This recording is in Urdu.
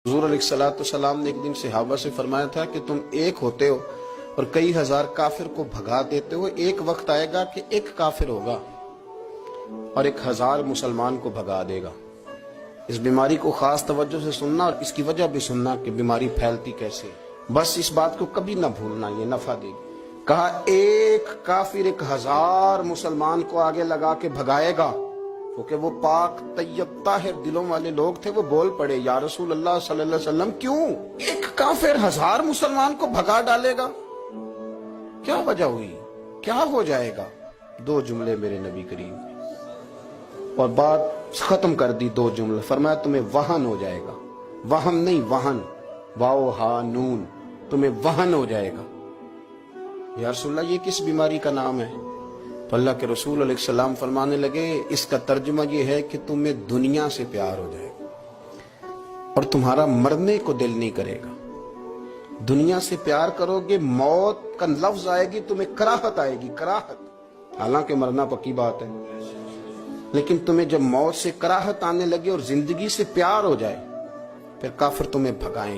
حضور علیہ السلام نے ایک دن صحابہ سے فرمایا تھا کہ تم ایک ہوتے ہو اور کئی ہزار کافر کو بھگا دیتے ہو، ایک وقت آئے گا کہ ایک کافر ہوگا اور 1000 مسلمان کو بھگا دے گا۔ اس بیماری کو خاص توجہ سے سننا اور اس کی وجہ بھی سننا کہ بیماری پھیلتی کیسے ہے، بس اس بات کو کبھی نہ بھولنا، یہ نفع دے گی۔ کہا ایک کافر 1000 مسلمان کو آگے لگا کے بھگائے گا، کیونکہ وہ پاک طیب طاہر دلوں والے لوگ تھے۔ وہ بول پڑے یا رسول اللہ صلی اللہ علیہ وسلم کیوں ایک کافر 1000 مسلمان کو بھگا ڈالے گا؟ کیا وجہ ہوئی، کیا ہو جائے گا؟ 2 جملے میرے نبی کریم نے اور بات ختم کر دی۔ 2 جملے فرمایا تمہیں وہن ہو جائے گا، وہم نہیں وہن، واو ہا نون، تمہیں وہن ہو جائے گا۔ یا رسول اللہ یہ کس بیماری کا نام ہے؟ تو اللہ کے رسول علیہ السلام فرمانے لگے اس کا ترجمہ یہ ہے کہ تمہیں دنیا سے پیار ہو جائے گا اور تمہارا مرنے کو دل نہیں کرے گا۔ دنیا سے پیار کرو گے، موت کا لفظ آئے گی تمہیں کراہت آئے گی، کراہت، حالانکہ مرنا پکی بات ہے، لیکن تمہیں جب موت سے کراہت آنے لگے اور زندگی سے پیار ہو جائے پھر کافر تمہیں بھگائیں